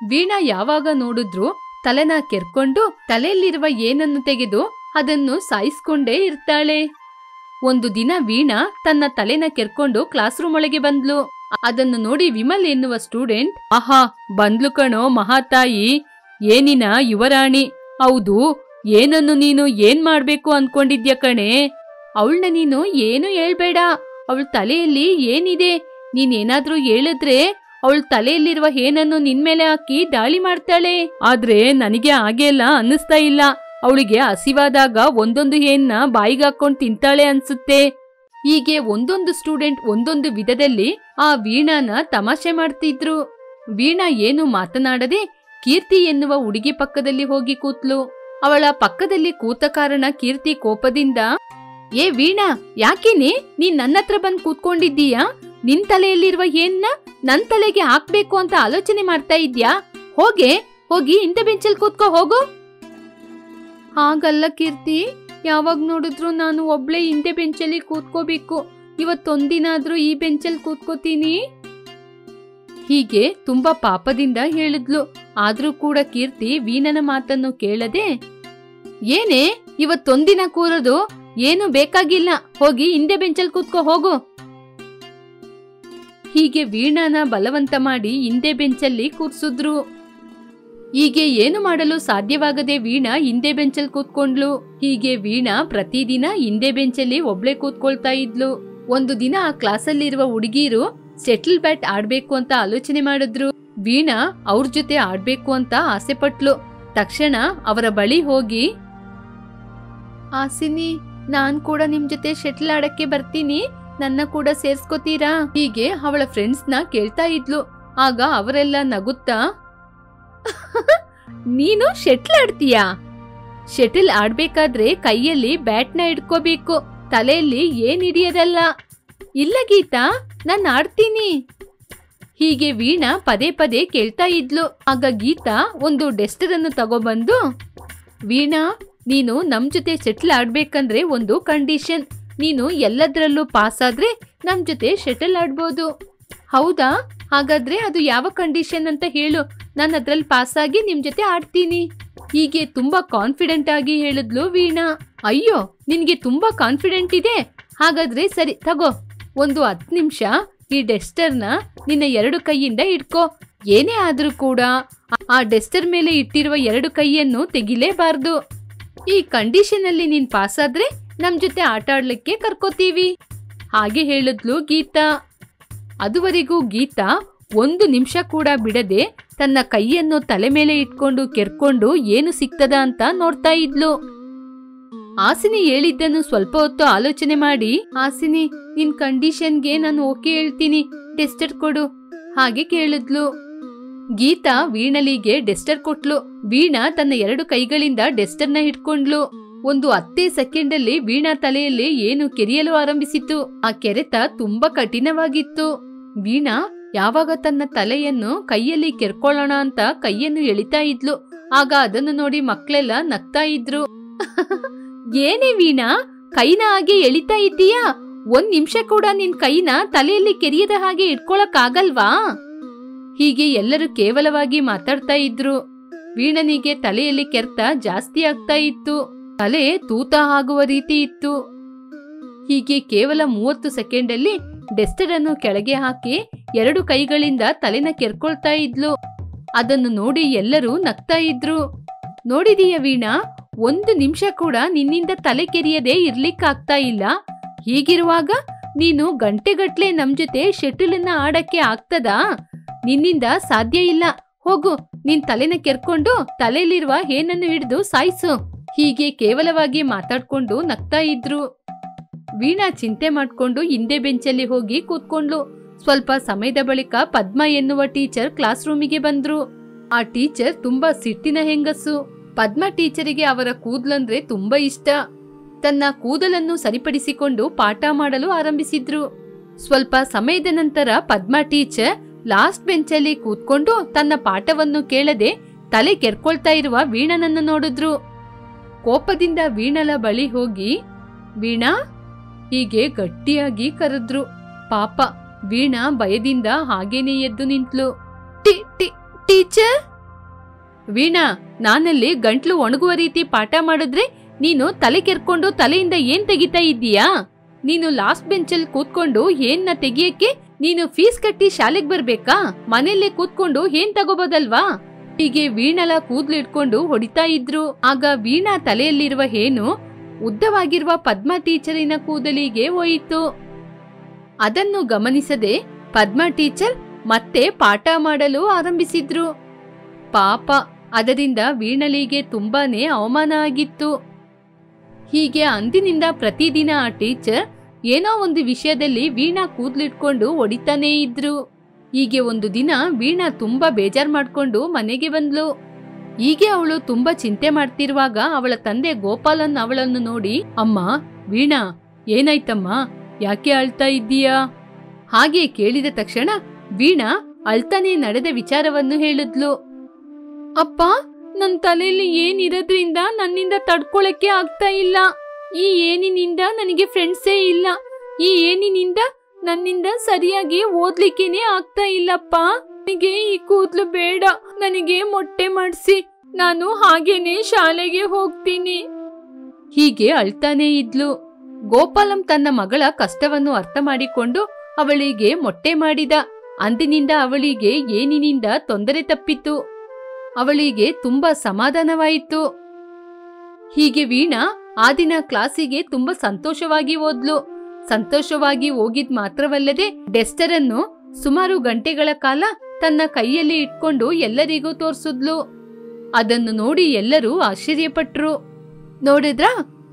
ವೀಣಾ ಯಾವಾಗ ನೋಡಿದ್ರು ತಲೆನ ಕೆರ್ಕೊಂಡು ತಲೆಯಲ್ಲಿರುವ ಏನನ್ನು ತೆಗೆದು ಅದನ್ನು ಸಾಯಿಸ್ಕೊಂಡೇ ಇರ್ತಾಳೆ. ಒಂದು ದಿನ ವೀಣಾ ತನ್ನ ತಲೆನ ಕೆರ್ಕೊಂಡು ಕ್ಲಾಸ್ ರೂಮ್ ಒಳಗೆ ಬಂದ್ಲು. ಅದನ್ನು ನೋಡಿ ವಿಮಲ್ ಎನ್ನುವ ಸ್ಟೂಡೆಂಟ್, ಆಹಾ ಬಂದ್ಲು ಕಣೋ ಮಹಾತಾಯಿ, ಏನಿನ ಯುವರಾಣಿ. ಹೌದು, ಏನನ್ನು ನೀನು ಏನ್ ಮಾಡ್ಬೇಕು ಅನ್ಕೊಂಡಿದ್ಯ ಕಣೆ. ಅವಳನ್ನ ನೀನು ಏನು ಹೇಳ್ಬೇಡ. ಅವಳ ತಲೆಯಲ್ಲಿ ಏನಿದೆ ನೀನೇನಾದ್ರೂ ಹೇಳಿದ್ರೆ ಅವಳ ತಲೆಯಲ್ಲಿರುವ ಏನನ್ನು ನಿನ್ಮೇಲೆ ಹಾಕಿ ದಾಳಿ ಮಾಡ್ತಾಳೆ. ಆದ್ರೆ ನನಗೆ ಹಾಗೆ ಎಲ್ಲ ಅನ್ನಿಸ್ತಾ ಇಲ್ಲ. ಅವಳಿಗೆ ಹಸಿವಾದಾಗ ಒಂದೊಂದು ಏನ್ನ ಬಾಯಿಗೆ ಹಾಕೊಂಡು ತಿಂತಾಳೆ ಅನ್ಸುತ್ತೆ. ಹೀಗೆ ಒಂದೊಂದು ಸ್ಟೂಡೆಂಟ್ ಒಂದೊಂದು ವಿಧದಲ್ಲಿ ಆ ವೀಣಾನ ತಮಾಷೆ ಮಾಡ್ತಿದ್ರು. ವೀಣಾ ಏನು ಮಾತನಾಡದೆ ಕೀರ್ತಿ ಎನ್ನುವ ಹುಡುಗಿ ಪಕ್ಕದಲ್ಲಿ ಹೋಗಿ ಕೂತ್ಲು. ಅವಳ ಪಕ್ಕದಲ್ಲಿ ಕೂತ ಕಾರಣ ಕೀರ್ತಿ ಕೋಪದಿಂದ, ಏ ವೀಣಾ, ಯಾಕೇನೆ ನೀನ್ ನನ್ನ ಹತ್ರ ಬಂದ್ ಕೂತ್ಕೊಂಡಿದ್ದೀಯಾ? ನಿನ್ ತಲೆಯಲ್ಲಿರುವ ಏನ್ನ ನನ್ ತಲೆಗೆ ಹಾಕ್ಬೇಕು ಅಂತ ಆಲೋಚನೆ ಮಾಡ್ತಾ ಇದ್ಯಾ? ಹೋಗಿ ಇಂಥ ಬೆಂಚಲ್ಲಿ ಕೂತ್ಕೋ ಹೋಗು. ಹಾಗಲ್ಲ ಕೀರ್ತಿ, ಯಾವಾಗ ನೋಡಿದ್ರು ನಾನು ಒಬ್ಳೆ ಹಿಂದೆ ಬೆಂಚಲ್ಲಿ ಕೂತ್ಕೋಬೇಕು. ಇವತ್ತೊಂದಿನಾದ್ರೂ ಈ ಬೆಂಚಲ್ಲಿ ಕೂತ್ಕೋತೀನಿ. ಹೀಗೆ ತುಂಬಾ ಪಾಪದಿಂದ ಹೇಳಿದ್ಲು. ಆದ್ರೂ ಕೂಡ ಕೀರ್ತಿ ವೀಣನ ಮಾತನ್ನು ಕೇಳದೆ, ಏನೇ ಇವತ್ತೊಂದಿನ ಕೂರೋದು ಏನು ಬೇಕಾಗಿಲ್ಲ, ಹೋಗಿ ಹಿಂದೆ ಬೆಂಚಲ್ಲಿ ಕೂತ್ಕೋ ಹೋಗು. ಹೀಗೆ ವೀಣಾನ ಬಲವಂತ ಮಾಡಿ ಹಿಂದೆ ಬೆಂಚಲ್ಲಿ ಕೂರ್ಸಿದ್ರು. ಹೀಗೆ ಏನು ಮಾಡಲು ಸಾಧ್ಯವಾಗದೆ ವೀಣಾ ಹಿಂದೆ ಬೆಂಚಲ್ಲಿ ಕೂತ್ಕೊಂಡ್ಲು. ಹೀಗೆ ವೀಣಾ ಪ್ರತಿದಿನ ಹಿಂದೆ ಬೆಂಚಲ್ಲಿ ಒಬ್ಳೆ ಕೂತ್ಕೊಳ್ತಾ ಇದ್ಲು. ಒಂದು ದಿನ ಆ ಕ್ಲಾಸಲ್ಲಿರುವ ಹುಡುಗಿರು ಸೆಟಲ್ ಬ್ಯಾಟ್ ಆಡ್ಬೇಕು ಅಂತ ಆಲೋಚನೆ ಮಾಡಿದ್ರು. ವೀಣಾ ಅವ್ರ ಜೊತೆ ಆಡ್ಬೇಕು ಅಂತ ಆಸೆ ಪಟ್ಲು. ತಕ್ಷಣ ಅವರ ಬಳಿ ಹೋಗಿ, ಆಸಿನಿ, ನಾನ್ ಕೂಡ ನಿಮ್ ಜೊತೆ ಶೆಟ್ಲ್ ಆಡಕ್ಕೆ ಬರ್ತೀನಿ, ನನ್ನ ಕೂಡ ಸೇರ್ಸ್ಕೋತೀರಾ? ಹೀಗೆ ಅವಳ ಫ್ರೆಂಡ್ಸ್ ನ ಕೇಳ್ತಾ ಇದ್ಲು. ಆಗ ಅವರೆಲ್ಲ ನಗುತ್ತಾ, ನೀನು ಶೆಟ್ಲ್ ಆಡ್ತೀಯಾ? ಶೆಟಲ್ ಆಡ್ಬೇಕಾದ್ರೆ ಕೈಯಲ್ಲಿ ಬ್ಯಾಟ್ನ ಇಟ್ಕೋಬೇಕು, ತಲೆಯಲ್ಲಿ ಏನ್ ಹಿಡಿಯೋದಲ್ಲ. ಇಲ್ಲ ಗೀತಾ, ನಾನ್ ಆಡ್ತೀನಿ. ಹೀಗೆ ವೀಣಾ ಪದೇ ಪದೇ ಕೇಳ್ತಾ ಇದ್ಲು. ಆಗ ಗೀತಾ ಒಂದು ಡಸ್ಟರ್ ಅನ್ನು ತಗೊಬಂದು, ವೀಣಾ, ನೀನು ನಮ್ ಜೊತೆ ಶೆಟ್ಲ್ ಆಡ್ಬೇಕಂದ್ರೆ ಒಂದು ಕಂಡೀಷನ್. ನೀನು ಎಲ್ಲದರಲ್ಲೂ ಪಾಸ್ ಆದ್ರೆ ನಮ್ ಜೊತೆ ಶೆಟಲ್ ಆಡ್ಬೋದು. ಹೌದಾ? ಹಾಗಾದ್ರೆ ಅದು ಯಾವ ಕಂಡೀಷನ್ ಅಂತ ಹೇಳು, ನಾನು ಅದ್ರಲ್ಲಿ ಪಾಸ್ ಆಗಿ ನಿಮ್ ಜೊತೆ ಆಡ್ತೀನಿ. ಹೀಗೆ ತುಂಬಾ ಕಾನ್ಫಿಡೆಂಟ್ ಆಗಿ ಹೇಳಿದ್ಲು ವೀಣಾ. ಅಯ್ಯೋ, ನಿನ್ಗೆ ತುಂಬಾ ಕಾನ್ಫಿಡೆಂಟ್ ಇದೆ? ಹಾಗಾದ್ರೆ ಸರಿ, ತಗೋ, ಒಂದು 10 ನಿಮಿಷ ಈ ಡಸ್ಟರ್ನ ನಿನ್ನ 2 ಕೈಯಿಂದ ಇಟ್ಕೋ. ಏನೇ ಆದ್ರೂ ಕೂಡ ಆ ಡಸ್ಟರ್ ಮೇಲೆ ಇಟ್ಟಿರುವ 2 ಕೈಯನ್ನು ತೆಗಿಲೇಬಾರ್ದು. ಈ ಕಂಡೀಷನ್ ಅಲ್ಲಿ ನೀನ್ ಪಾಸ್ ಆದ್ರೆ ನಮ್ ಜೊತೆ ಆಟ ಆಡ್ಲಿಕ್ಕೆ ಕರ್ಕೋತೀವಿ. ಹಾಗೆ ಹೇಳಿದ್ಲು ಗೀತಾ. ಅದುವರೆಗೂ ಗೀತಾ 1 ನಿಮಿಷ ಕೂಡ ಬಿಡದೆ ತನ್ನ ಕೈಯನ್ನು ತಲೆ ಮೇಲೆ ಇಟ್ಕೊಂಡು ಕೆರ್ಕೊಂಡು ಏನು ಸಿಗ್ತದ ಅಂತ ನೋಡ್ತಾ ಇದ್ಲು. ಹಾಸಿನಿ ಹೇಳಿದ್ದನ್ನು ಸ್ವಲ್ಪ ಹೊತ್ತು ಆಲೋಚನೆ ಮಾಡಿ, ಹಾಸಿನಿ, ನಿನ್ ಕಂಡೀಷನ್ಗೆ ನಾನು ಓಕೆ ಹೇಳ್ತೀನಿ, ಡಸ್ಟರ್ ಕೊಡು, ಹಾಗೆ ಕೇಳಿದ್ಲು. ಗೀತಾ ವೀಣಲಿಗೆ ಡಸ್ಟರ್ ಕೊಟ್ಲು. ವೀಣಾ ತನ್ನ 2 ಕೈಗಳಿಂದ ಡಸ್ಟರ್ನ ಹಿಡ್ಕೊಂಡ್ಲು. ಒಂದು 10 ಸೆಕೆಂಡಲ್ಲಿ ವೀಣಾ ತಲೆಯಲ್ಲಿ ಏನು ಕೆರೆಯಲು ಆರಂಭಿಸಿತು. ಆ ಕೆರೆತ ತುಂಬಾ ಕಠಿಣವಾಗಿತ್ತು. ವೀಣಾ ಯಾವಾಗ ತನ್ನ ತಲೆಯನ್ನು ಕೈಯಲ್ಲಿ ಕೆರ್ಕೊಳ್ಳೋಣ ಅಂತ ಕೈಯನ್ನು ಎಳಿತಾ ಇದ್ಲು. ಆಗ ಅದನ್ನು ನೋಡಿ ಮಕ್ಕಳೆಲ್ಲ ನಗ್ತಾ ಇದ್ರು. ಏನೇ ವೀಣಾ, ಕೈನ ಹಾಗೆ ಎಳಿತಾ ಇದ್ದೀಯಾ? 1 ನಿಮಿಷ ಕೂಡ ನಿನ್ ಕೈನ ತಲೆಯಲ್ಲಿ ಕೆರೆಯದ ಹಾಗೆ ಇಟ್ಕೊಳಕ್ ಆಗಲ್ವಾ? ಹೀಗೆ ಎಲ್ಲರೂ ಕೇವಲವಾಗಿ ಮಾತಾಡ್ತಾ ಇದ್ರು. ವೀಣನಿಗೆ ತಲೆಯಲ್ಲಿ ಕೆರೆತ ಜಾಸ್ತಿ ಆಗ್ತಾ ಇತ್ತು. ತಲೆ ತೂತ ಆಗುವ ರೀತಿ ಇತ್ತು. ಹೀಗೆ ಕೇವಲ 30 ಸೆಕೆಂಡಲ್ಲಿ ಡಸ್ಟರ್ ಅನ್ನು ಕೆಳಗೆ ಹಾಕಿ 2 ಕೈಗಳಿಂದ ತಲೆನ ಕೆರ್ಕೊಳ್ತಾ ಇದ್ಲು. ಅದನ್ನು ನೋಡಿ ಎಲ್ಲರೂ ನಗ್ತಾ ಇದ್ರು. ನೋಡಿದೀಯ ವೀಣಾ, 1 ನಿಮಿಷ ಕೂಡ ನಿನ್ನಿಂದ ತಲೆ ಕೆರೆಯದೆ ಇರ್ಲಿಕ್ಕಾಗ್ತಾ ಇಲ್ಲ. ಹೀಗಿರುವಾಗ ನೀನು ಗಂಟೆಗಟ್ಲೆ ನಮ್ ಜೊತೆ ಶೆಟಲನ್ನ ಆಡಕ್ಕೆ ಆಗ್ತದಾ? ನಿನ್ನಿಂದ ಸಾಧ್ಯ ಇಲ್ಲ. ಹೋಗು, ನಿನ್ ತಲೆನ ಕೆರ್ಕೊಂಡು ತಲೆಯಲ್ಲಿರುವ ಏನನ್ನು ಹಿಡಿದು ಸಾಯಿಸು. ಹೀಗೆ ಕೇವಲವಾಗಿ ಮಾತಾಡ್ಕೊಂಡು ನಗ್ತಾ ಇದ್ರು. ವೀಣಾ ಚಿಂತೆ ಮಾಡ್ಕೊಂಡು ಹಿಂದೆ ಬೆಂಚಲ್ಲಿ ಹೋಗಿ ಕೂತ್ಕೊಂಡ್ಲು. ಸ್ವಲ್ಪ ಸಮಯದ ಬಳಿಕ ಪದ್ಮ ಎನ್ನುವ ಟೀಚರ್ ಕ್ಲಾಸ್ ರೂಮಿಗೆ ಬಂದ್ರು. ಆ ಟೀಚರ್ ತುಂಬಾ ಸಿಟ್ಟಿನ ಹೆಂಗಸು. ಪದ್ಮ ಟೀಚರಿಗೆ ಅವರ ಕೂದಲಂದ್ರೆ ತುಂಬಾ ಇಷ್ಟ. ತನ್ನ ಕೂದಲನ್ನು ಸರಿಪಡಿಸಿಕೊಂಡು ಪಾಠ ಮಾಡಲು ಆರಂಭಿಸಿದ್ರು. ಸ್ವಲ್ಪ ಸಮಯದ ನಂತರ ಪದ್ಮ ಟೀಚರ್ ಲಾಸ್ಟ್ ಬೆಂಚಲ್ಲಿ ಕೂತ್ಕೊಂಡು ತನ್ನ ಪಾಠವನ್ನು ಕೇಳದೆ ತಲೆ ಕೆರ್ಕೊಳ್ತಾ ಇರುವ ವೀಣನನ್ನು ನೋಡಿದ್ರು. ಕೋಪದಿಂದ ವೀಣಲ ಬಳಿ ಹೋಗಿ, ವೀಣಾ, ಹೀಗೆ ಗಟ್ಟಿಯಾಗಿ ಕರೆದ್ರು. ಪಾಪ ವೀಣಾ ಭಯದಿಂದ ಹಾಗೇನೆ ಎದ್ದು ನಿಂತ್ಲು. ಟೀಚರ್ ವೀಣಾ, ನಾನಲ್ಲಿ ಗಂಟ್ಲು ಒಣಗುವ ರೀತಿ ಪಾಠ ಮಾಡಿದ್ರೆ ನೀನು ತಲೆ ಕೆರ್ಕೊಂಡು ತಲೆಯಿಂದ ಏನ್ ತೆಗಿತಾ ಇದ್ದೀಯಾ? ನೀನು ಲಾಸ್ಟ್ ಬೆಂಚಲ್ಲಿ ಕೂತ್ಕೊಂಡು ಏನ್ನ ತೆಗಿಯಕ್ಕೆ ನೀನು ಫೀಸ್ ಕಟ್ಟಿ ಶಾಲೆಗೆ ಬರ್ಬೇಕಾ? ಮನೆಯಲ್ಲೇ ಕೂತ್ಕೊಂಡು ಏನ್ ತಗೋಬೋದಲ್ವಾ? ಹೀಗೆ ವೀಣಾಲ ಕೂದ್ಲು ಇಟ್ಕೊಂಡು ಹೊಡಿತಾ ಇದ್ರು. ಆಗ ವೀಣಾ ತಲೆಯಲ್ಲಿರುವ ಹೇನು ಉದ್ದವಾಗಿರುವ ಪದ್ಮಾ ಟೀಚರಿನ ಕೂದಲಿಗೆ ಹೋಯಿತು. ಅದನ್ನು ಗಮನಿಸದೆ ಪದ್ಮಾ ಟೀಚರ್ ಮತ್ತೆ ಪಾಠ ಮಾಡಲು ಆರಂಭಿಸಿದ್ರು. ಪಾಪ, ಅದರಿಂದ ವೀಣಲಿಗೆ ತುಂಬಾನೇ ಅವಮಾನ ಆಗಿತ್ತು. ಹೀಗೆ ಅಂದಿನಿಂದ ಪ್ರತಿದಿನ ಆ ಟೀಚರ್ ಏನೋ ಒಂದು ವಿಷಯದಲ್ಲಿ ವೀಣಾ ಕೂದ್ಲಿಟ್ಕೊಂಡು ಹೊಡಿತಾನೇ ಇದ್ರು. ಹೀಗೆ ಒಂದು ದಿನ ವೀಣಾ ತುಂಬಾ ಬೇಜಾರ್ ಮಾಡ್ಕೊಂಡು ಮನೆಗೆ ಬಂದ್ಲು. ಹೀಗೆ ಅವಳು ತುಂಬಾ ಚಿಂತೆ ಮಾಡ್ತಿರುವಾಗ ಅವಳ ತಂದೆ ಗೋಪಾಲನ್ ಅವಳನ್ನು ನೋಡಿ, ಅಮ್ಮ ವೀಣಾ, ಏನಾಯ್ತಮ್ಮ, ಯಾಕೆ ಅಳ್ತಾ ಇದ್ದೀಯಾ? ಹಾಗೆ ಕೇಳಿದ ತಕ್ಷಣ ವೀಣಾ ಅಳ್ತಾನೆ ನಡೆದ ವಿಚಾರವನ್ನು ಹೇಳಿದ್ಲು. ಅಪ್ಪ, ನನ್ ತಲೆಯಲ್ಲಿ ಏನಿರೋದ್ರಿಂದ ನನ್ನಿಂದ ತಡ್ಕೊಳಕ್ಕೆ ಆಗ್ತಾ ಇಲ್ಲ. ಈ ಏನಿನಿಂದ ನನಗೆ ಫ್ರೆಂಡ್ಸೇ ಇಲ್ಲ. ಈ ಏನಿನಿಂದ ನನ್ನಿಂದ ಸರಿಯಾಗಿ ಓದ್ಲಿಕ್ಕೇನೆ ಆಗ್ತಾ ಇಲ್ಲಪ್ಪ. ನನಗೆ ಈ ಕೂದ್ಲು ಬೇಡ, ನನಗೆ ಮೊಟ್ಟೆ ಮಾಡಿಸಿ, ನಾನು ಹಾಗೇನೆ ಶಾಲೆಗೆ ಹೋಗ್ತೀನಿ. ಹೀಗೆ ಅಳ್ತಾನೆ ಇದ್ಲು. ಗೋಪಾಲಂ ತನ್ನ ಮಗಳ ಕಷ್ಟವನ್ನು ಅರ್ಥ ಮಾಡಿಕೊಂಡು ಅವಳಿಗೆ ಮೊಟ್ಟೆ ಮಾಡಿದ. ಅಂದಿನಿಂದ ಅವಳಿಗೆ ಏನಿನಿಂದ ತೊಂದರೆ ತಪ್ಪಿತು. ಅವಳಿಗೆ ತುಂಬಾ ಸಮಾಧಾನವಾಯಿತು. ಹೀಗೆ ವೀಣಾ ಆ ದಿನ ಕ್ಲಾಸಿಗೆ ತುಂಬಾ ಸಂತೋಷವಾಗಿ ಓದ್ಲು. ಸಂತೋಷವಾಗಿ ಹೋಗಿದ್ ಮಾತ್ರವಲ್ಲದೆ ಡೆಸ್ಟರ್ ಅನ್ನು ಸುಮಾರು ಗಂಟೆಗಳ ಕಾಲ ತನ್ನ ಕೈಯಲ್ಲಿ ಇಟ್ಕೊಂಡು ಎಲ್ಲರಿಗೂ ತೋರ್ಸಿದ್ಲು. ಅದನ್ನು ನೋಡಿ ಎಲ್ಲರೂ ಆಶ್ಚರ್ಯಪಟ್ರು. ನೋಡಿದ್ರ,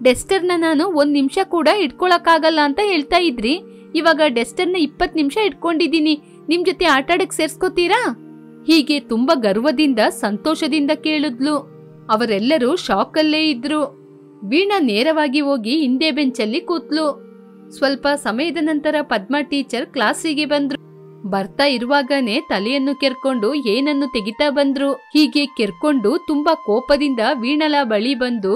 ಡೆಸ್ಟರ್ನ ನಾನು 1 ನಿಮಿಷ ಕೂಡ ಇಟ್ಕೊಳಕ್ಕಾಗಲ್ಲ ಅಂತ ಹೇಳ್ತಾ ಇದ್ರಿ. ಇವಾಗ ಡೆಸ್ಟರ್ನ 20 ನಿಮಿಷ ಇಟ್ಕೊಂಡಿದ್ದೀನಿ. ನಿಮ್ ಜೊತೆ ಆಟಾಡಕ್ ಸೇರ್ಸ್ಕೋತೀರಾ? ಹೀಗೆ ತುಂಬಾ ಗರ್ವದಿಂದ ಸಂತೋಷದಿಂದ ಕೇಳಿದ್ಲು. ಅವರೆಲ್ಲರೂ ಶಾಕಲ್ಲೇ ಇದ್ರು. ವೀಣಾ ನೇರವಾಗಿ ಹೋಗಿ ಹಿಂದೆ ಬೆಂಚಲ್ಲಿ ಕೂತ್ಲು. ಸ್ವಲ್ಪ ಸಮಯದ ನಂತರ ಪದ್ಮಾ ಟೀಚರ್ ಕ್ಲಾಸಿಗೆ ಬಂದ್ರು. ಬರ್ತಾ ಇರುವಾಗನೇ ತಲೆಯನ್ನು ಕೆರ್ಕೊಂಡು ಏನನ್ನು ತೆಗಿತಾ ಬಂದ್ರು. ಹೀಗೆ ಕೆರ್ಕೊಂಡು ತುಂಬಾ ಕೋಪದಿಂದ ವೀಣಾಲ ಬಳಿ ಬಂದು,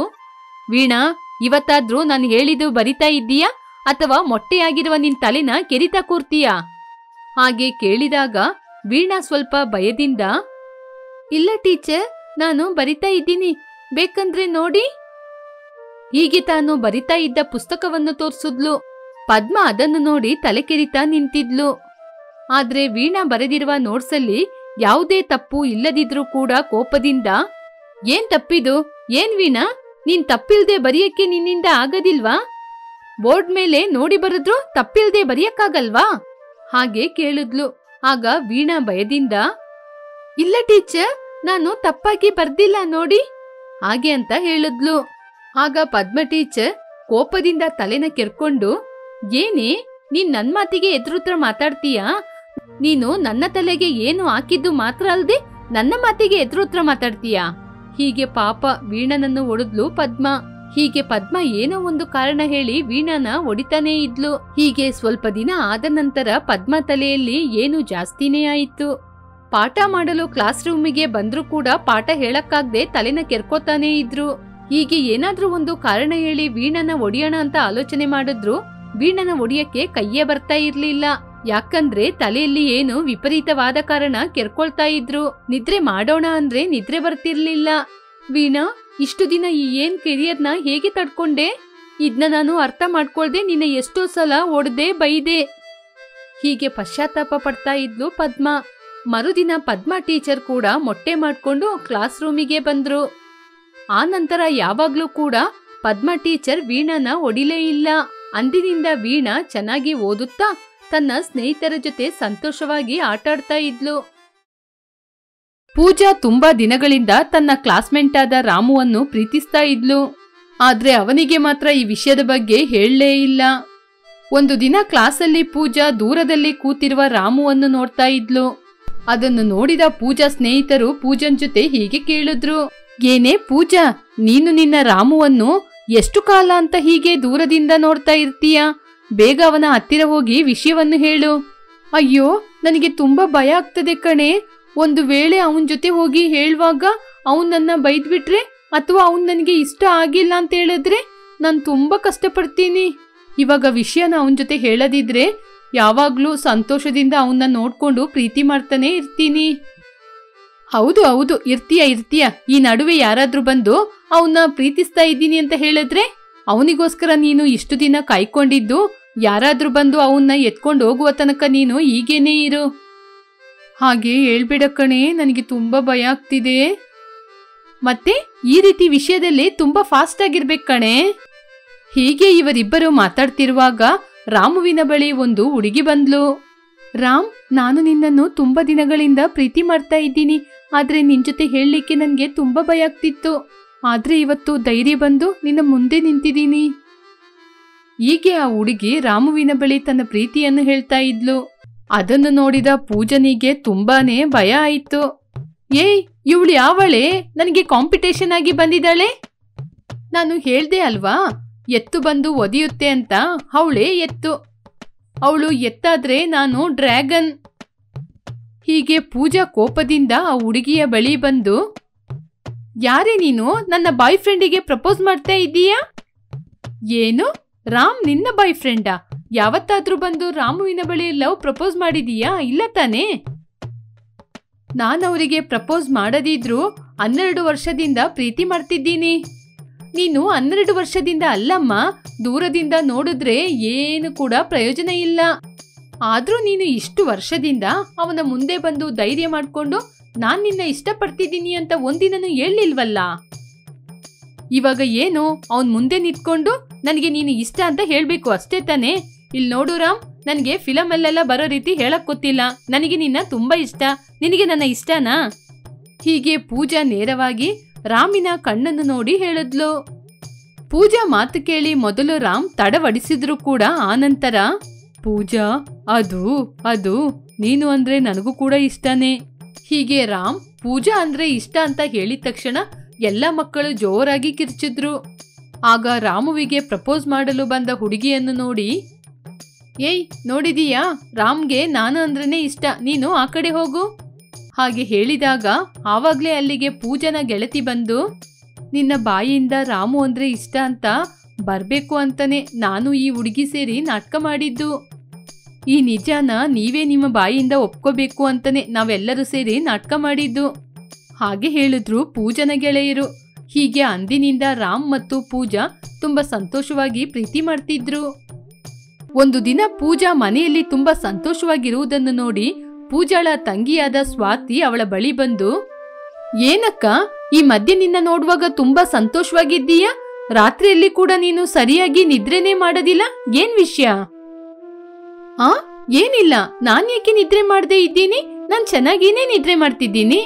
ವೀಣಾ, ಇವತ್ತಾದ್ರೂ ನಾನು ಹೇಳಿದ್ದು ಬರಿತಾ ಇದ್ದೀಯಾ ಅಥವಾ ಮೊಟ್ಟೆಯಾಗಿರುವ ನಿನ್ ತಲೆನ ಕೆರಿತಾ ಕೂರ್ತೀಯಾ? ಹಾಗೆ ಕೇಳಿದಾಗ ವೀಣಾ ಸ್ವಲ್ಪ ಭಯದಿಂದ, ಇಲ್ಲ ಟೀಚರ್, ನಾನು ಬರಿತಾ ಇದ್ದೀನಿ, ಬೇಕಂದ್ರೆ ನೋಡಿ. ಹೀಗೆ ತಾನು ಬರಿತಾ ಇದ್ದ ಪುಸ್ತಕವನ್ನು ತೋರ್ಸಿದ್ಲು. ಪದ್ಮ ಅದನ್ನು ನೋಡಿ ತಲೆ ಕೆರಿತಾ ನಿಂತಿದ್ಲು. ಆದ್ರೆ ವೀಣಾ ಬರೆದಿರುವ ನೋಟ್ಸಲ್ಲಿ ಯಾವುದೇ ತಪ್ಪು ಇಲ್ಲದಿದ್ರೂ ಕೂಡ ಕೋಪದಿಂದ, ಏನ್ ತಪ್ಪಿದು? ಏನ್ ವೀಣಾ, ನೀನ್ ತಪ್ಪಿಲ್ದೆ ಬರೆಯಕ್ಕೆ ನಿನ್ನಿಂದ ಆಗದಿಲ್ವಾ? ಬೋರ್ಡ್ ಮೇಲೆ ನೋಡಿ ಬರೆದ್ರು ತಪ್ಪಿಲ್ದೆ ಬರೆಯಕ್ಕಾಗಲ್ವಾ? ಹಾಗೆ ಕೇಳಿದ್ಲು. ಆಗ ವೀಣಾ ಭಯದಿಂದ, ಇಲ್ಲ ಟೀಚರ್, ನಾನು ತಪ್ಪಾಗಿ ಬರ್ದಿಲ್ಲ ನೋಡಿ, ಹಾಗೆ ಅಂತ ಹೇಳಿದ್ಲು. ಆಗ ಪದ್ಮ ಟೀಚರ್ ಕೋಪದಿಂದ ತಲೆನ ಕೆರ್ಕೊಂಡು, ಏನೇ ನೀನ್ ನನ್ ಮಾತಿಗೆ ಎದುರುತ್ರ ಮಾತಾಡ್ತೀಯಾ? ನೀನು ನನ್ನ ತಲೆಗೆ ಏನು ಹಾಕಿದ್ದು ಮಾತ್ರ ಅಲ್ದೆ ನನ್ನ ಮಾತಿಗೆ ಎದುರುತ್ರ ಮಾತಾಡ್ತೀಯಾ? ಹೀಗೆ ಪಾಪ ವೀಣನನ್ನು ಹೊಡೆದ್ಲು ಪದ್ಮ. ಹೀಗೆ ಪದ್ಮ ಏನೋ ಒಂದು ಕಾರಣ ಹೇಳಿ ವೀಣಾನ ಹೊಡಿತಾನೇ ಇದ್ಲು. ಹೀಗೆ ಸ್ವಲ್ಪ ದಿನ ಆದ ನಂತರ ಪದ್ಮ ತಲೆಯಲ್ಲಿ ಏನು ಜಾಸ್ತಿನೇ ಆಯಿತು. ಪಾಠ ಮಾಡಲು ಕ್ಲಾಸ್ ರೂಮಿಗೆ ಬಂದ್ರೂ ಕೂಡ ಪಾಠ ಹೇಳಕ್ಕಾಗ್ದೆ ತಲೆನ ಕೆರ್ಕೋತಾನೇ ಇದ್ರು. ಹೀಗೆ ಏನಾದ್ರೂ ಒಂದು ಕಾರಣ ಹೇಳಿ ವೀಣಾನ ಹೊಡಿಯೋಣ ಅಂತ ಆಲೋಚನೆ ಮಾಡಿದ್ರು. ವೀಣಾನ ಹೊಡಿಯಕ್ಕೆ ಕೈಯೇ ಬರ್ತಾ ಇರ್ಲಿಲ್ಲ. ಯಾಕಂದ್ರೆ ತಲೆಯಲ್ಲಿ ಏನು ವಿಪರೀತವಾದ ಕಾರಣ ಕೆರ್ಕೊಳ್ತಾ ಇದ್ರು. ನಿದ್ರೆ ಮಾಡೋಣ ಅಂದ್ರೆ ನಿದ್ರೆ ಬರ್ತಿರ್ಲಿಲ್ಲ. ವೀಣಾ, ಇಷ್ಟು ದಿನ ಈ ಏನ್ ಕೆರಿಯರ್ನ ಹೇಗೆ ತಡ್ಕೊಂಡೆ? ಇದ್ನ ನಾನು ಅರ್ಥ ಮಾಡ್ಕೊಳ್ದೆ ನಿನ್ನ ಎಷ್ಟೋ ಸಲ ಹೊಡೆದೆ ಬೈದೆ. ಹೀಗೆ ಪಶ್ಚಾತ್ತಾಪ ಪಡ್ತಾ ಇದ್ಲು ಪದ್ಮ. ಮರುದಿನ ಪದ್ಮ ಟೀಚರ್ ಕೂಡ ಮೊಟ್ಟೆ ಮಾಡ್ಕೊಂಡು ಕ್ಲಾಸ್ ರೂಮಿಗೆ ಬಂದ್ರು. ಆ ನಂತರ ಯಾವಾಗ್ಲೂ ಕೂಡ ಪದ್ಮ ಟೀಚರ್ ವೀಣಾನ ಹೊಡಿಲೇ ಇಲ್ಲ. ಅಂದಿನಿಂದ ವೀಣಾ ಚೆನ್ನಾಗಿ ಓದುತ್ತಾ ತನ್ನ ಸ್ನೇಹಿತರ ಜೊತೆ ಸಂತೋಷವಾಗಿ ಆಟಾಡ್ತಾ ಇದ್ಲು. ಪೂಜಾ ತುಂಬಾ ದಿನಗಳಿಂದ ತನ್ನ ಕ್ಲಾಸ್ಮೇಟ್ ಆದ ರಾಮುವನ್ನು ಪ್ರೀತಿಸ್ತಾ ಇದ್ಲು. ಆದ್ರೆ ಅವನಿಗೆ ಮಾತ್ರ ಈ ವಿಷಯದ ಬಗ್ಗೆ ಹೇಳಲೇ ಇಲ್ಲ. ಒಂದು ದಿನ ಕ್ಲಾಸಲ್ಲಿ ಪೂಜಾ ದೂರದಲ್ಲಿ ಕೂತಿರುವ ರಾಮುವನ್ನು ನೋಡ್ತಾ ಇದ್ಲು. ಅದನ್ನು ನೋಡಿದ ಪೂಜಾ ಸ್ನೇಹಿತರು ಪೂಜನ್ ಜೊತೆ ಹೀಗೆ ಕೇಳಿದ್ರು, ಏನೇ ಪೂಜಾ, ನೀನು ನಿನ್ನ ರಾಮುವನ್ನು ಎಷ್ಟು ಕಾಲ ಅಂತ ಹೀಗೆ ದೂರದಿಂದ ನೋಡ್ತಾ ಇರ್ತೀಯ? ಬೇಗ ಅವನ ಹತ್ತಿರ ಹೋಗಿ ವಿಷಯವನ್ನು ಹೇಳು. ಅಯ್ಯೋ, ನನಗೆ ತುಂಬಾ ಭಯ ಆಗ್ತದೆ ಕಣೆ. ಒಂದು ವೇಳೆ ಅವನ ಜೊತೆ ಹೋಗಿ ಹೇಳುವಾಗ ಅವನ್ ನನ್ನ ಬೈದ್ಬಿಟ್ರೆ ಅಥವಾ ಅವನ್ ನನಗೆ ಇಷ್ಟ ಆಗಿಲ್ಲ ಅಂತ ಹೇಳಿದ್ರೆ ನಾನು ತುಂಬಾ ಕಷ್ಟಪಡ್ತೀನಿ. ಇವಾಗ ವಿಷಯನ ಅವನ ಜೊತೆ ಹೇಳದಿದ್ರೆ ಯಾವಾಗ್ಲೂ ಸಂತೋಷದಿಂದ ಅವನ್ನ ನೋಡ್ಕೊಂಡು ಪ್ರೀತಿ ಮಾಡ್ತಾನೆ ಇರ್ತೀನಿ. ಹೌದು ಹೌದು, ಇರ್ತೀಯ. ಈ ನಡುವೆ ಯಾರಾದ್ರೂ ಬಂದು ಅವನ್ನ ಪ್ರೀತಿಸ್ತಾ ಇದ್ದೀನಿ ಅಂತ ಹೇಳಿದ್ರೆ ಅವನಿಗೋಸ್ಕರ ನೀನು ಇಷ್ಟು ದಿನ ಕಾಯ್ಕೊಂಡಿದ್ದು, ಯಾರಾದ್ರೂ ಬಂದು ಅವನ್ನ ಎತ್ಕೊಂಡು ಹೋಗುವ ತನಕ ನೀನು ಹೀಗೇನೇ ಇರು. ಹಾಗೆ ಹೇಳ್ಬೇಡ ಕಣೆ, ನನಗೆ ತುಂಬಾ ಭಯ ಆಗ್ತಿದೆ. ಮತ್ತೆ ಈ ರೀತಿ ವಿಷಯದಲ್ಲಿ ತುಂಬಾ ಫಾಸ್ಟ್ ಆಗಿರ್ಬೇಕು ಕಣೆ. ಹೀಗೆ ಇವರಿಬ್ಬರು ಮಾತಾಡ್ತಿರುವಾಗ ರಾಮುವಿನ ಬಳಿ ಒಂದು ಹುಡುಗಿ ಬಂದ್ಲು. ರಾಮ್, ನಾನು ನಿನ್ನನ್ನು ತುಂಬಾ ದಿನಗಳಿಂದ ಪ್ರೀತಿ ಮಾಡ್ತಾ ಇದ್ದೀನಿ. ಆದ್ರೆ ನಿನ್ ಜೊತೆ ಹೇಳಲಿಕ್ಕೆ ನನ್ಗೆ ತುಂಬಾ ಭಯ ಆಗ್ತಿತ್ತು. ಆದ್ರೆ ಇವತ್ತು ಧೈರ್ಯ ಬಂದು ನಿನ್ನ ಮುಂದೆ ನಿಂತಿದ್ದೀನಿ. ಹೀಗೆ ಆ ಹುಡುಗಿ ರಾಮುವಿನ ಬಳಿ ತನ್ನ ಪ್ರೀತಿಯನ್ನು ಹೇಳ್ತಾ ಇದ್ಲು. ಅದನ್ನು ನೋಡಿದ ಪೂಜನಿಗೆ ತುಂಬಾನೇ ಭಯ ಆಯಿತು. ಏಯ್, ಇವಳು ಯಾವಳೆ? ನನಗೆ ಕಾಂಪಿಟೇಷನ್ ಆಗಿ ಬಂದಿದ್ದಾಳೆ. ನಾನು ಹೇಳ್ದೆ ಅಲ್ವಾ, ಎತ್ತು ಬಂದು ಒದಿಯುತ್ತೆ ಅಂತ. ಅವಳೇ ಎತ್ತು. ಅವಳು ಎತ್ತಾದ್ರೆ ನಾನು ಡ್ರ್ಯಾಗನ್. ಹೀಗೆ ಪೂಜಾ ಕೋಪದಿಂದ ಆ ಹುಡುಗಿಯ ಬಳಿ ಬಂದು, ಯಾರೇ ನೀನು? ನನ್ನ ಬಾಯ್ ಫ್ರೆಂಡಿಗೆ ಪ್ರಪೋಸ್ ಮಾಡ್ತಾ ಇದ್ದೀಯಾ? ಏನು? ರಾಮ್ ನಿನ್ನ ಬಾಯ್ ಫ್ರೆಂಡಾ? ಯಾವತ್ತಾದ್ರೂ ಬಂದು ರಾಮುವಿನ ಬಳಿ ಲವ್ ಪ್ರಪೋಸ್ ಮಾಡಿದೀಯಾ? ಇಲ್ಲ ತಾನೇ? ನಾನವರಿಗೆ ಪ್ರಪೋಸ್ ಮಾಡದಿದ್ರು 12 ವರ್ಷದಿಂದ ಪ್ರೀತಿ ಮಾಡ್ತಿದ್ದೀನಿ. ನೀನು 12 ವರ್ಷದಿಂದ ಅಲ್ಲಮ್ಮ, ದೂರದಿಂದ ನೋಡಿದ್ರೆ ಏನು ಕೂಡ ಪ್ರಯೋಜನ ಇಲ್ಲ. ಆದ್ರೂ ನೀನು ಇಷ್ಟು ವರ್ಷದಿಂದ ಅವನ ಮುಂದೆ ಬಂದು ಧೈರ್ಯ ಮಾಡ್ಕೊಂಡು ನಾನ್ ನಿನ್ನ ಇಷ್ಟಪಡ್ತಿದ್ದೀನಿ ಅಂತ ಒಂದಿನೂ ಹೇಳಿಲ್ವಲ್ಲ. ಇವಾಗ ಏನು? ಅವನ್ ಮುಂದೆ ನಿಂತ್ಕೊಂಡು ನನಗೆ ನೀನು ಇಷ್ಟ ಅಂತ ಹೇಳ್ಬೇಕು ಅಷ್ಟೇ ತಾನೇ? ಇಲ್ಲಿ ನೋಡು ರಾಮ್, ನನಗೆ ಫಿಲಮ್ ಅಲ್ಲೆಲ್ಲ ಬರೋ ರೀತಿ ಹೇಳಕ್ ಗೊತ್ತಿಲ್ಲ. ನನಗೆ ನಿನ್ನ ತುಂಬಾ ಇಷ್ಟ. ನಿನಗೆ ನನ್ನ ಇಷ್ಟನಾ? ಹೀಗೆ ಪೂಜಾ ನೇರವಾಗಿ ರಾಮಿನ ಕಣ್ಣನ್ನು ನೋಡಿ ಹೇಳಿದ್ಲು. ಪೂಜಾ ಮಾತು ಕೇಳಿ ಮೊದಲು ರಾಮ್ ತಡವಡಿಸಿದ್ರು ಕೂಡ ಆನಂತರ, ಪೂಜಾ, ಅದು ನೀನು ಅಂದ್ರೆ ನನಗೂ ಕೂಡ ಇಷ್ಟನೇ. ಹೀಗೆ ರಾಮ್ ಪೂಜಾ ಅಂದ್ರೆ ಇಷ್ಟ ಅಂತ ಹೇಳಿದ ತಕ್ಷಣ ಎಲ್ಲ ಮಕ್ಕಳು ಜೋರಾಗಿ ಕಿರ್ಚಿದ್ರು. ಆಗ ರಾಮುವಿಗೆ ಪ್ರಪೋಸ್ ಮಾಡಲು ಬಂದ ಹುಡುಗಿಯನ್ನು ನೋಡಿ, ಏಯ್ ನೋಡಿದೀಯಾ, ರಾಮ್ಗೆ ನಾನು ಅಂದ್ರೇನೆ ಇಷ್ಟ, ನೀನು ಆ ಕಡೆ ಹೋಗು. ಹಾಗೆ ಹೇಳಿದಾಗ ಆವಾಗ್ಲೇ ಅಲ್ಲಿಗೆ ಪೂಜನ ಗೆಳತಿ ಬಂದು, ನಿನ್ನ ಬಾಯಿಯಿಂದ ರಾಮು ಅಂದ್ರೆ ಇಷ್ಟ ಅಂತ ಬರ್ಬೇಕು ಅಂತಾನೆ ನಾನು ಈ ಹುಡುಗಿ ಸೇರಿ ನಾಟಕ ಮಾಡಿದ್ದು. ಈ ನಿಜಾನ ನೀವೇ ನಿಮ್ಮ ಬಾಯಿಯಿಂದ ಒಪ್ಕೋಬೇಕು ಅಂತಾನೆ ನಾವೆಲ್ಲರೂ ಸೇರಿ ನಾಟಕ ಮಾಡಿದ್ದು. ಹಾಗೆ ಹೇಳಿದ್ರು ಪೂಜನ ಗೆಳೆಯರು. ಹೀಗೆ ಅಂದಿನಿಂದ ರಾಮ್ ಮತ್ತು ಪೂಜಾ ತುಂಬಾ ಸಂತೋಷವಾಗಿ ಪ್ರೀತಿ ಮಾಡ್ತಿದ್ರು. ಒಂದು ದಿನ ಪೂಜಾ ಮನೆಯಲ್ಲಿ ತುಂಬಾ ಸಂತೋಷವಾಗಿರುವುದನ್ನು ನೋಡಿ ಪೂಜಾಳ ತಂಗಿಯಾದ ಸ್ವಾತಿ ಅವಳ ಬಳಿ ಬಂದು, ಏನಕ್ಕ, ಈ ಮಧ್ಯೆ ನಿನ್ನ ನೋಡುವಾಗ ತುಂಬಾ ಸಂತೋಷವಾಗಿದ್ದೀಯಾ? ರಾತ್ರಿಯಲ್ಲಿ ಕೂಡ ನೀನು ಸರಿಯಾಗಿ ನಿದ್ರೆನೇ ಮಾಡೋದಿಲ್ಲ, ಏನ್ ವಿಷಯ? ಏನಿಲ್ಲ, ನಾನ್ ಯಾಕೆ ನಿದ್ರೆ ಮಾಡದೆ ಇದ್ದೀನಿ? ನಾನ್ ಚೆನ್ನಾಗೇನೆ ನಿದ್ರೆ ಮಾಡ್ತಿದ್ದೀನಿ.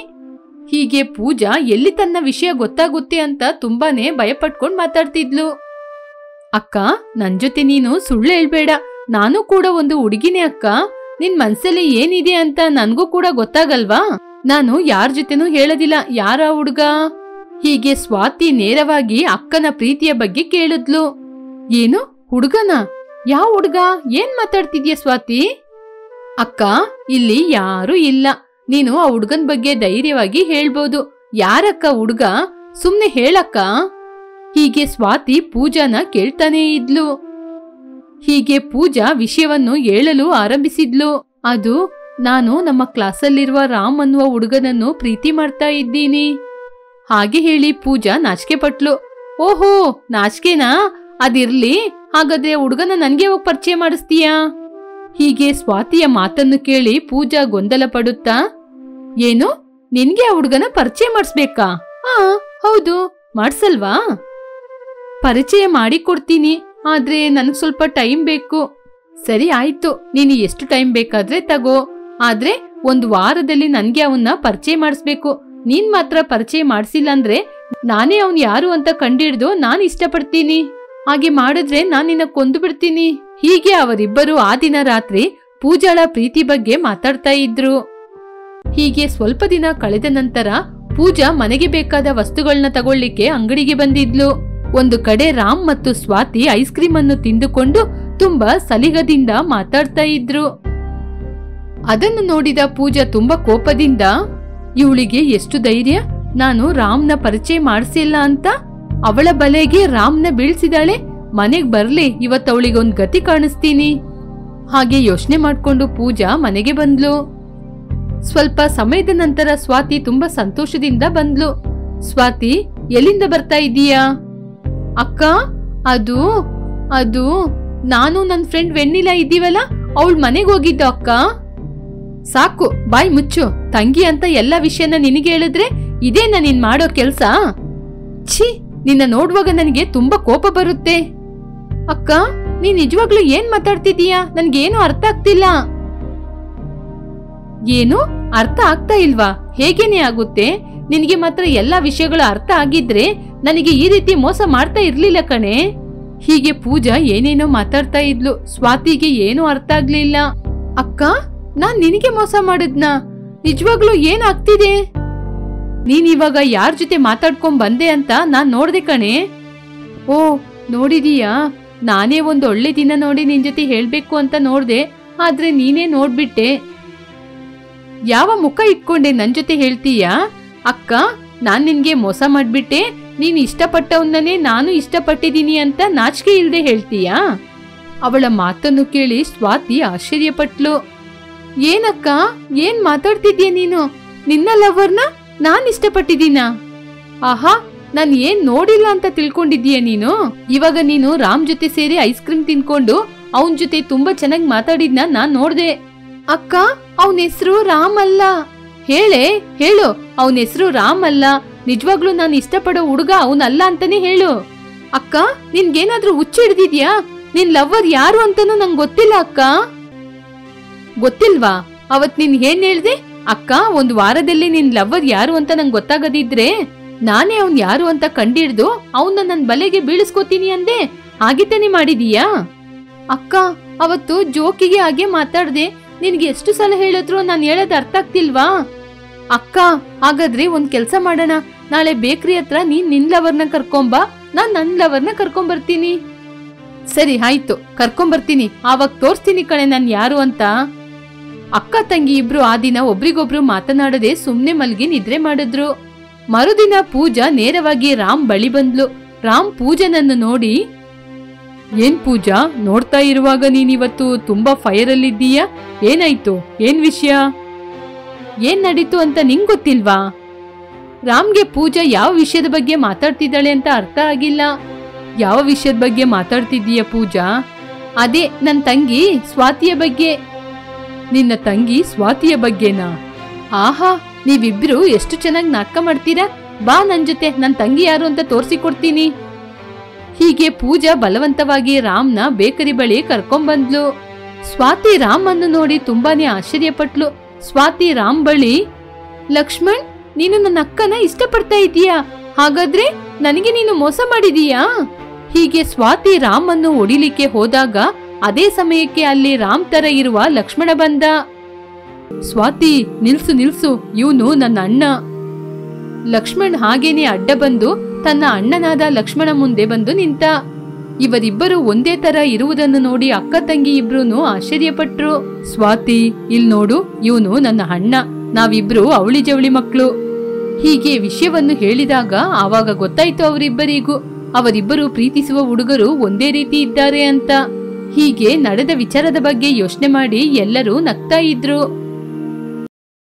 ಹೀಗೆ ಪೂಜಾ ಎಲ್ಲಿ ತನ್ನ ವಿಷಯ ಗೊತ್ತಾಗುತ್ತೆ ಅಂತ ತುಂಬಾನೇ ಭಯಪಟ್ಕೊಂಡ್ ಮಾತಾಡ್ತಿದ್ಲು. ಅಕ್ಕ, ನನ್ ಜೊತೆ ನೀನು ಸುಳ್ಳು ಹೇಳ್ಬೇಡ. ನಾನು ಕೂಡ ಒಂದು ಹುಡುಗಿನೇ ಅಕ್ಕ. ನಿನ್ ಮನ್ಸಲ್ಲಿ ಏನಿದೆ ಅಂತ ನನ್ಗೂ ಕೂಡ ಗೊತ್ತಾಗಲ್ವಾ? ನಾನು ಯಾರ ಜೊತೆನೂ ಹೇಳೋದಿಲ್ಲ. ಯಾರ ಹುಡುಗ? ಹೀಗೆ ಸ್ವಾತಿ ನೇರವಾಗಿ ಅಕ್ಕನ ಪ್ರೀತಿಯ ಬಗ್ಗೆ ಕೇಳಿದ್ಲು. ಏನು ಹುಡುಗನ? ಯಾವ ಹುಡುಗ? ಏನ್ ಮಾತಾಡ್ತಿದ್ಯಾ ಸ್ವಾತಿ? ಅಕ್ಕ, ಇಲ್ಲಿ ಯಾರೂ ಇಲ್ಲ. ನೀನು ಆ ಹುಡುಗನ್ ಬಗ್ಗೆ ಧೈರ್ಯವಾಗಿ ಹೇಳ್ಬೋದು. ಯಾರಕ್ಕ ಹುಡುಗ? ಸುಮ್ನೆ ಹೇಳಕ್ಕ. ಹೀಗೆ ಸ್ವಾತಿ ಪೂಜಾನ ಕೇಳ್ತಾನೇ ಇದ್ಲು. ಹೀಗೆ ಪೂಜಾ ವಿಷಯವನ್ನು ಹೇಳಲು ಆರಂಭಿಸಿದ್ಲು. ಅದು, ನಾನು ನಮ್ಮ ಕ್ಲಾಸಲ್ಲಿರುವ ರಾಮ್ ಅನ್ನುವ ಹುಡುಗನನ್ನು ಪ್ರೀತಿ ಮಾಡ್ತಾ ಇದ್ದೀನಿ. ಹಾಗೆ ಹೇಳಿ ಪೂಜಾ ನಾಚಿಕೆ ಪಟ್ಲು. ಓಹೋ, ನಾಚಿಕೆನಾ? ಅದಿರ್ಲಿ, ಹಾಗಾದ್ರೆ ಹುಡುಗನ ನನ್ಗೆ ಹೋಗಿ ಪರಿಚಯ ಮಾಡಿಸ್ತೀಯಾ? ಹೀಗೆ ಸ್ವಾತಿಯ ಮಾತನ್ನು ಕೇಳಿ ಪೂಜಾ ಗೊಂದಲ ಪಡುತ್ತಾ, ಏನು, ನಿನ್ಗೆ ಆ ಹುಡುಗನ ಪರಿಚಯ ಮಾಡಿಸ್ಬೇಕಾ? ಹೌದು, ಮಾಡ್ಸಲ್ವಾ? ಪರಿಚಯ ಮಾಡಿಕೊಡ್ತೀನಿ, ಆದ್ರೆ ನನಗ್ ಸ್ವಲ್ಪ ಟೈಮ್ ಬೇಕು. ಸರಿ ಆಯ್ತು, ನೀನು ಎಷ್ಟು ಟೈಮ್ ಬೇಕಾದ್ರೆ ತಗೋ. ಆದ್ರೆ 1 ವಾರದಲ್ಲಿ ನನ್ಗೆ ಅವನ್ನ ಪರಿಚಯ ಮಾಡಿಸ್ಬೇಕು. ನೀನ್ ಮಾತ್ರ ಪರಿಚಯ ಮಾಡಿಸಿಲ್ಲ ಅಂದ್ರೆ ನಾನೇ ಅವನ್ ಯಾರು ಅಂತ ಕಂಡಿಡ್ದು ನಾನು ಇಷ್ಟಪಡ್ತೀನಿ. ಹಾಗೆ ಮಾಡಿದ್ರೆ ನಾನ್ ನಿನ್ನ ಕೊಂದು ಬಿಡ್ತೀನಿ. ಹೀಗೆ ಅವರಿಬ್ಬರು ಆ ದಿನ ರಾತ್ರಿ ಪೂಜಾಳ ಪ್ರೀತಿ ಬಗ್ಗೆ ಮಾತಾಡ್ತಾ ಇದ್ರು. ಹೀಗೆ ಸ್ವಲ್ಪ ದಿನ ಕಳೆದ ನಂತರ ಪೂಜಾ ಮನೆಗೆ ಬೇಕಾದ ವಸ್ತುಗಳನ್ನ ತಗೊಳ್ಳಿಕ್ಕೆ ಅಂಗಡಿಗೆ ಬಂದಿದ್ಲು. ಒಂದು ಕಡೆ ರಾಮ್ ಮತ್ತು ಸ್ವಾತಿ ಐಸ್ ಕ್ರೀಮ್ ಅನ್ನು ತಿಂದುಕೊಂಡು ತುಂಬಾ ಸಲಿಗದಿಂದ ಮಾತಾಡ್ತಾ ಇದ್ರು. ಅದನ್ನು ನೋಡಿದ ಪೂಜಾ ತುಂಬಾ ಕೋಪದಿಂದ, ಇವಳಿಗೆ ಎಷ್ಟು ಧೈರ್ಯ, ನಾನು ರಾಮ್ನ ಪರಿಚಯ ಮಾಡಿಸಿಲ್ಲ ಅಂತ ಅವಳ ಬಲೆಗೆ ರಾಮ್ನ ಬೀಳ್ಸಿದಾಳೆ. ಮನೆಗ್ ಬರ್ಲಿ, ಇವತ್ತು ಅವಳಿಗೊಂದು ಗತಿ ಕಾಣಿಸ್ತೀನಿ. ಹಾಗೆ ಯೋಚನೆ ಮಾಡ್ಕೊಂಡು ಪೂಜಾ ಮನೆಗೆ ಬಂದ್ಲು. ಸ್ವಲ್ಪ ಸಮಯದ ನಂತರ ಸ್ವಾತಿ ತುಂಬಾ ಸಂತೋಷದಿಂದ ಬಂದ್ಲು. ಸ್ವಾತಿ, ಎಲ್ಲಿಂದ ಬರ್ತಾ ಇದ್ದೀಯಾ? ಅಕ್ಕ, ಅದು ಅದು ನಾನು ನನ್ ಫ್ರೆಂಡ್ ವೆಣ್ಣಿಲಾ ಇದ್ದೀವಲ್ಲ, ಅವಳ ಮನೆಗೆ ಹೋಗಿದ್ದ ಅಕ್ಕ. ಸಾಕು, ಬಾಯ್ ಮುಚ್ಚು. ತಂಗಿ ಅಂತ ಎಲ್ಲ ವಿಷಯನ ನಿನಗೆ ಹೇಳಿದ್ರೆ ಇದೇನಾ ನೀನ್ ಮಾಡೋ ಕೆಲ್ಸ? ಛೀ, ನಿನ್ನ ನೋಡುವಾಗ ನನಗೆ ತುಂಬಾ ಕೋಪ ಬರುತ್ತೆ. ಅಕ್ಕ, ನೀನ್ ನಿಜವಾಗ್ಲೂ ಏನ್ ಮಾತಾಡ್ತಿದೀಯಾ? ನನ್ಗೇನು ಅರ್ಥ ಆಗ್ತಿಲ್ಲ. ಏನು ಅರ್ಥ ಆಗ್ತಾ ಇಲ್ವಾ? ಹೇಗೇನೆ ಆಗುತ್ತೆ? ನಿನಗೆ ಮಾತ್ರ ಎಲ್ಲಾ ವಿಷಯಗಳು ಅರ್ಥ ಆಗಿದ್ರೆ ನನಗೆ ಈ ರೀತಿ ಮೋಸ ಮಾಡ್ತಾ ಇರ್ಲಿಲ್ಲ ಕಣೆ. ಹೀಗೆ ಪೂಜಾ ಏನೇನೋ ಮಾತಾಡ್ತಾ ಇದ್ಲು. ಸ್ವಾತಿಗೆ ಏನೂ ಅರ್ಥ ಆಗ್ಲಿಲ್ಲ. ಅಕ್ಕ, ನಾನ್ ನಿನಗೆ ಮೋಸ ಮಾಡಿದ್ನಾ? ನಿಜವಾಗ್ಲೂ ಏನ್ ಆಗ್ತಿದೆ? ನೀನ್ ಇವಾಗ ಯಾರ ಜೊತೆ ಮಾತಾಡ್ಕೊಂಡ್ ಬಂದೆ ಅಂತ ನಾನ್ ನೋಡ್ದೆ ಕಣೆ. ಓ, ನೋಡಿದೀಯಾ? ನಾನೇ ಒಂದ್ ಒಳ್ಳೆ ದಿನ ನೋಡಿ ನಿನ್ ಜೊತೆ ಹೇಳ್ಬೇಕು ಅಂತ ನೋಡ್ದೆ, ಆದ್ರೆ ನೀನೇ ನೋಡ್ಬಿಟ್ಟೆ. ಯಾವ ಮುಖ ಇಟ್ಕೊಂಡೆ ನನ್ ಜೊತೆ ಹೇಳ್ತೀಯಾ? ಅಕ್ಕ, ನಾನ್ ನಿನ್ಗೆ ಮೋಸ ಮಾಡ್ಬಿಟ್ಟೆ, ನೀನ್ ಇಷ್ಟಪಟ್ಟವನ್ನೇ ನಾನು ಇಷ್ಟಪಟ್ಟಿದೀನಿ ಅಂತ ನಾಚಿಕೆ ಇಲ್ದೆ ಹೇಳ್ತೀಯಾ? ಅವಳ ಮಾತನ್ನು ಕೇಳಿ ಸ್ವಾತಿ ಆಶ್ಚರ್ಯಪಟ್ಲು. ಏನಕ್ಕ, ಏನ್ ಮಾತಾಡ್ತಿದ್ಯಾ ನೀನು? ನಿನ್ನ ಲವರ್ನ ನಾನ್ ಇಷ್ಟಪಟ್ಟಿದ್ದೀನ? ಆಹಾ, ನಾನ್ ಏನ್ ನೋಡಿಲ್ಲ ಅಂತ ತಿಳ್ಕೊಂಡಿದ್ದೀಯ ನೀನು? ಇವಾಗ ನೀನು ರಾಮ್ ಜೊತೆ ಸೇರಿ ಐಸ್ ಕ್ರೀಮ್ ತಿನ್ಕೊಂಡು ಅವನ್ ಜೊತೆ ತುಂಬಾ ಚೆನ್ನಾಗಿ ಮಾತಾಡಿದ್ನ ನಾನ್ ನೋಡ್ದೆ. ಅಕ್ಕ, ಅವನ ಹೆಸರು ರಾಮ್ ಅಲ್ಲ. ಹೇಳು, ಅವನ ಹೆಸರು ರಾಮ್ ಅಲ್ಲ. ನಿಜವಾಗ್ಲೂ ನಾನು ಇಷ್ಟಪಡೋ ಹುಡುಗ ಅವನಲ್ಲ ಅಂತಾನೆ ಹೇಳು. ಅಕ್ಕ, ನಿನ್ಗೇನಾದ್ರೂ ಹುಚ್ಚು ಹಿಡ್ದಿದ್ಯಾ? ನಿನ್ ಲವ್ವರ್ ಯಾರು ಅಂತಾನೂ ನಂಗೆ ಗೊತ್ತಿಲ್ಲ ಅಕ್ಕ. ಗೊತ್ತಿಲ್ವಾ? ಅವತ್ ನೀನ್ ಏನ್ ಹೇಳ್ದೆ? ಅಕ್ಕ, ಒಂದ್ ವಾರದಲ್ಲಿ ನಿನ್ ಲವ್ವರ್ ಯಾರು ಅಂತ ನಂಗೆ ಗೊತ್ತಾಗದಿದ್ರೆ ನಾನೇ ಅವನ್ ಯಾರು ಅಂತ ಕಂಡಿಡ್ದು ಅವನ್ನ ನನ್ ಬಲೆಗೆ ಬೀಳಿಸ್ಕೋತೀನಿ ಅಂದೆ. ಹಾಗಿತ್ತಾನೆ ಮಾಡಿದೀಯಾ? ಅಕ್ಕ, ಅವತ್ತು ಜೋಕಿಗೆ ಹಾಗೆ ಮಾತಾಡ್ದೆ. ನಿನ್ಗೆ ಎಷ್ಟು ಸಲ ಹೇಳಿದ್ರು ನಾನ್ ಹೇಳೋದ್ ಅರ್ಥ ಆಗ್ತಿಲ್ವಾ? ಅಕ್ಕ, ಹಾಗಾದ್ರೆ ಒಂದ್ ಕೆಲ್ಸ ಮಾಡೋಣ. ನಾಳೆ ಬೇಕ್ರಿ ಹತ್ರ ನೀನ್ ನಿನ್ ಲವರ್ನ ಕರ್ಕೊಂಬಾ, ನಾನ್ ನನ್ ಲವರ್ನ ಕರ್ಕೊಂಬರ್ತೀನಿ. ಸರಿ, ಆಯ್ತು, ಕರ್ಕೊಂಬರ್ತೀನಿ. ಆವಾಗ ತೋರ್ಸ್ತೀನಿ ಕಣೆ ನಾನ್ ಯಾರು ಅಂತ. ಅಕ್ಕ ತಂಗಿ ಇಬ್ರು ಆ ದಿನ ಒಬ್ರಿಗೊಬ್ರು ಮಾತನಾಡದೆ ಸುಮ್ನೆ ಮಲ್ಗಿ ನಿದ್ರೆ ಮಾಡಿದ್ರು. ಮರುದಿನ ಪೂಜಾ ನೇರವಾಗಿ ರಾಮ್ ಬಳಿ ಬಂದ್ಲು. ರಾಮ್ ಪೂಜನನ್ನು ನೋಡಿ, ಏನ್ ಪೂಜಾ, ನೋಡ್ತಾ ಇರುವಾಗ ನೀನಿವತ್ತು ತುಂಬಾ ಫೈರ್ ಅಲ್ಲಿದ್ದೀಯಾ? ಏನಾಯ್ತು? ಏನ್ ವಿಷಯ? ಏನ್ ನಡೀತು ಅಂತ ನಿಂಗ್ ಗೊತ್ತಿಲ್ವಾ? ರಾಮ್ಗೆ ಪೂಜಾ ಯಾವ ವಿಷಯದ ಬಗ್ಗೆ ಮಾತಾಡ್ತಿದ್ದಾಳೆ ಅಂತ ಅರ್ಥ ಆಗಿಲ್ಲ. ಯಾವ ವಿಷಯದ ಬಗ್ಗೆ ಮಾತಾಡ್ತಿದ್ದೀಯ ಪೂಜಾ? ಅದೇ ನನ್ ತಂಗಿ ಸ್ವಾತಿಯ ಬಗ್ಗೆ. ನಿನ್ನ ತಂಗಿ ಸ್ವಾತಿಯ ಬಗ್ಗೆನಾ? ಆಹಾ, ನೀವಿಬ್ರು ಎಷ್ಟು ಚೆನ್ನಾಗಿ ನಾಟಕ ಮಾಡ್ತೀರಾ. ಬಾ ನನ್ ಜೊತೆ, ನನ್ ತಂಗಿ ಯಾರು ಅಂತ ತೋರ್ಸಿಕೊಡ್ತೀನಿ. ಹೀಗೆ ಪೂಜಾ ಬಲವಂತವಾಗಿ ರಾಮ್ನ ಬೇಕರಿ ಬಳಿ ಕರ್ಕೊಂಡ್ಬಂದ್ಲು. ಸ್ವಾತಿ ರಾಮ್ ಅನ್ನು ನೋಡಿ ತುಂಬಾನೇ ಆಶ್ಚರ್ಯಪಟ್ಲು. ಸ್ವಾತಿ ರಾಮ್ ಬಳಿ, ಲಕ್ಷ್ಮಣ್, ನೀನು ನನ್ನ ಅಕ್ಕನ ಇಷ್ಟಪಡ್ತಾ ಇದೀಯಾ? ಹಾಗಾದ್ರೆ ನನಗೆ ನೀನು ಮೋಸ ಮಾಡಿದೀಯಾ? ಹೀಗೆ ಸ್ವಾತಿ ರಾಮ್ ಅನ್ನು ಹೊಡಿಲಿಕ್ಕೆ ಹೋದಾಗ ಅದೇ ಸಮಯಕ್ಕೆ ಅಲ್ಲಿ ರಾಮ್ ತರ ಇರುವ ಲಕ್ಷ್ಮಣ ಬಂದ. ಸ್ವಾತಿ, ನಿಲ್ಸು, ಇವನು ನನ್ನ ಅಣ್ಣ. ಲಕ್ಷ್ಮಣ್ ಹಾಗೇನೆ ಅಡ್ಡ ಬಂದು ತನ್ನ ಅಣ್ಣನಾದ ಲಕ್ಷ್ಮಣ ಮುಂದೆ ಬಂದು ನಿಂತ. ಇವರಿಬ್ಬರು ಒಂದೇ ತರ ಇರುವುದನ್ನು ನೋಡಿ ಅಕ್ಕ ತಂಗಿ ಇಬ್ರು ಆಶ್ಚರ್ಯಪಟ್ರು. ಸ್ವಾತಿ, ಇಲ್ ನೋಡು, ಇವನು ನನ್ನ ಅಣ್ಣ. ನಾವಿಬ್ರು ಅವಳಿ ಜವಳಿ ಮಕ್ಕಳು. ಹೀಗೆ ವಿಷಯವನ್ನು ಹೇಳಿದಾಗ ಆವಾಗ ಗೊತ್ತಾಯ್ತು ಅವರಿಬ್ಬರು ಪ್ರೀತಿಸುವ ಹುಡುಗರು ಒಂದೇ ರೀತಿ ಇದ್ದಾರೆ ಅಂತ. ಹೀಗೆ ನಡೆದ ವಿಚಾರದ ಬಗ್ಗೆ ಯೋಚನೆ ಮಾಡಿ ಎಲ್ಲರೂ ನಗ್ತಾ ಇದ್ರು.